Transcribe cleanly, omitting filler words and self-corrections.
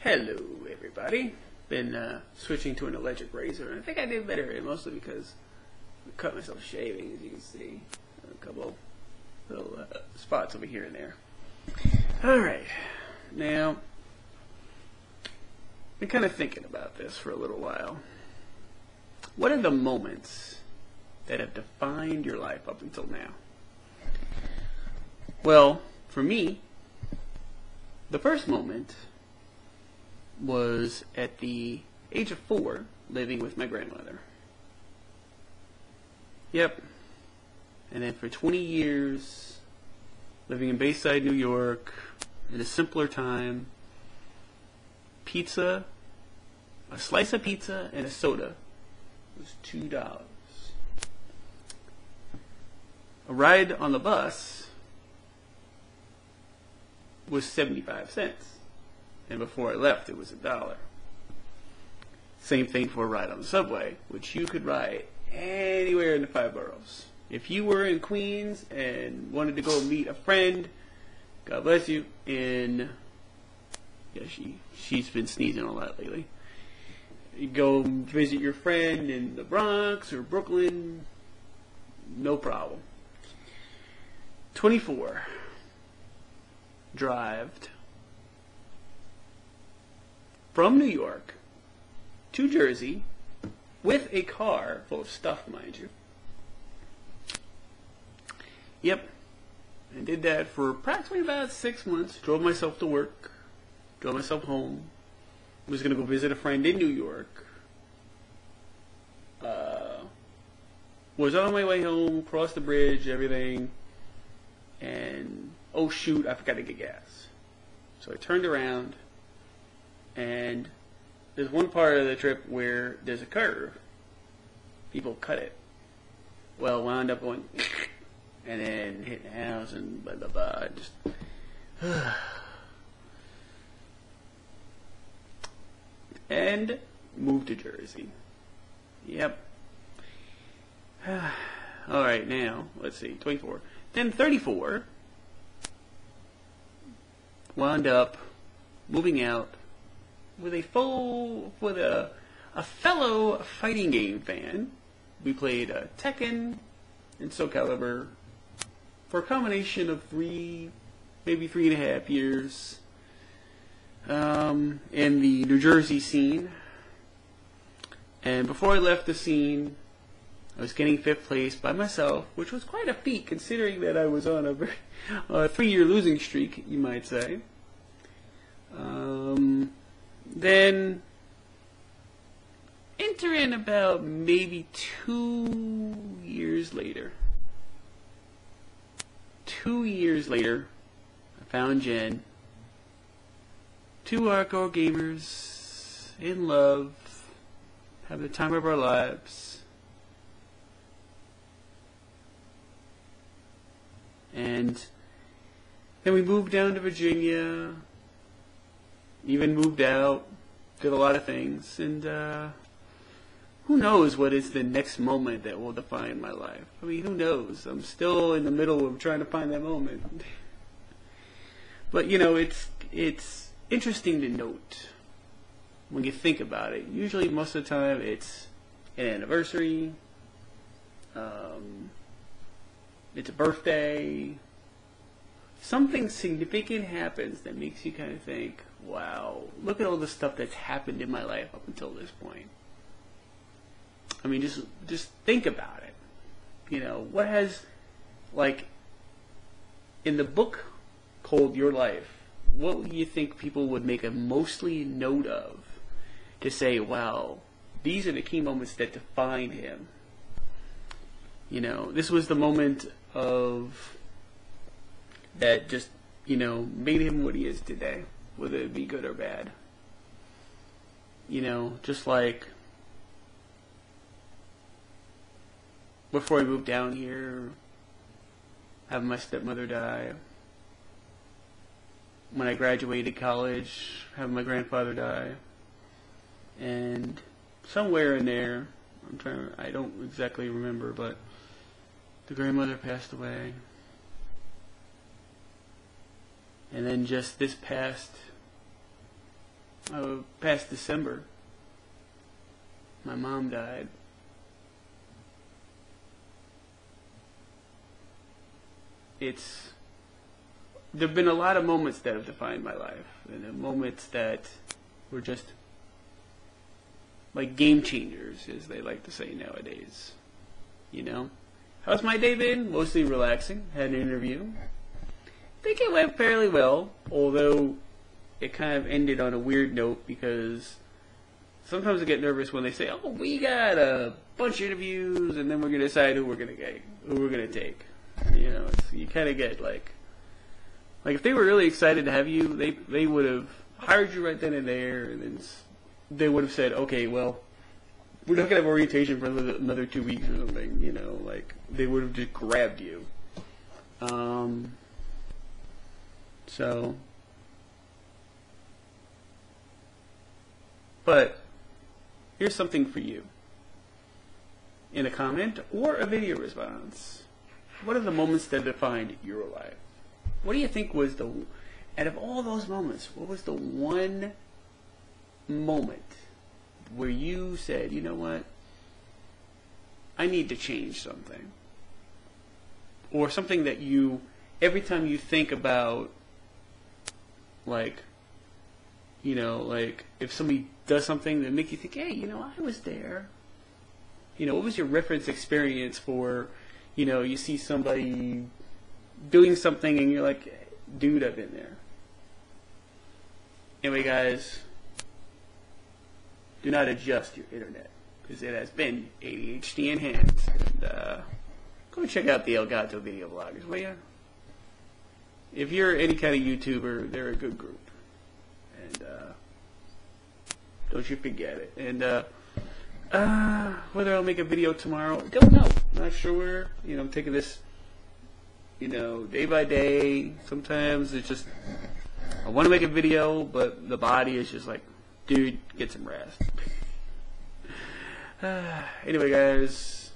Hello everybody. Been switching to an electric razor, and I think I did better, mostly because I cut myself shaving, as you can see. A couple little spots over here and there. Alright, now, been kind of thinking about this for a little while. What are the moments that have defined your life up until now? Well, for me, the first moment was at the age of 4, living with my grandmother. Yep. And then for 20 years, living in Bayside, New York, in a simpler time, pizza, a slice of pizza and a soda was $2. A ride on the bus was 75 cents. And before I left, it was $1. Same thing for a ride on the subway, which you could ride anywhere in the 5 boroughs. If you were in Queens and wanted to go meet a friend, God bless you, in, yeah, she's been sneezing a lot lately. You go visit your friend in the Bronx or Brooklyn, no problem. 24, drived from New York to Jersey with a car full of stuff, mind you. Yep. I did that for approximately about 6 months. Drove myself to work. Drove myself home. Was going to go visit a friend in New York. Was on my way home, crossed the bridge, everything. And, oh shoot, I forgot to get gas. So I turned around. And there's one part of the trip where there's a curve. People cut it. Well, wound up going and then hit the house and blah blah blah. Just and moved to Jersey. Yep. Alright, now, let's see, 24. Then 34. Wound up moving out with a fellow fighting game fan. We played Tekken and Soul Calibur for a combination of 3, maybe 3.5 years in the New Jersey scene. And before I left the scene, I was getting 5th place by myself, which was quite a feat considering that I was on a 3-year losing streak, you might say. Then enter in about maybe 2 years later. 2 years later, I found Jen. 2 hardcore gamers in love, have the time of our lives. And then we moved down to Virginia. Even moved out, did a lot of things, and who knows what is the next moment that will define my life. I mean, who knows? I'm still in the middle of trying to find that moment. But, you know, it's interesting to note when you think about it. Usually, most of the time, it's an anniversary, it's a birthday, something significant happens that makes you kind of think, wow, look at all the stuff that's happened in my life up until this point. I mean, just think about it. You know, what has, like, in the book called Your Life, what do you think people would make a mostly note of to say, wow, these are the key moments that define him? You know, this was the moment of that just, you know, made him what he is today, whether it be good or bad. You know, just like before I moved down here, having my stepmother die. When I graduated college, having my grandfather die. And somewhere in there, I don't exactly remember, but the grandmother passed away. And then just this past past December, my mom died. There've been a lot of moments that have defined my life, and the moments that were just like game changers, as they like to say nowadays. You know? How's my day been? Mostly relaxing. Had an interview. I think it went fairly well, although it kind of ended on a weird note because sometimes I get nervous when they say, "Oh, we got a bunch of interviews, and then we're gonna decide who we're gonna take." You know, you kind of get like if they were really excited to have you, they would have hired you right then and there, and then they would have said, "Okay, well, we're not gonna have orientation for another 2 weeks or something." You know, like they would have just grabbed you. So, but here's something for you in a comment or a video response. What are the moments that defined your life? What do you think was out of all those moments, what was the one moment where you said, you know what, I need to change something? Or something that you, every time you think about, like, you know, like if somebody does something that makes you think, hey, you know, I was there. You know, what was your reference experience for, you know, you see somebody doing something and you're like, dude, I've been there. Anyway, guys, do not adjust your internet because it has been ADHD enhanced. And go check out the El Gato video bloggers, will you? If you're any kind of YouTuber, they're a good group. And don't you forget it. And whether I'll make a video tomorrow, I don't know. Not sure. You know, I'm taking this, you know, day by day. Sometimes it's just, I want to make a video, but the body is just like, dude, get some rest. Anyway, guys,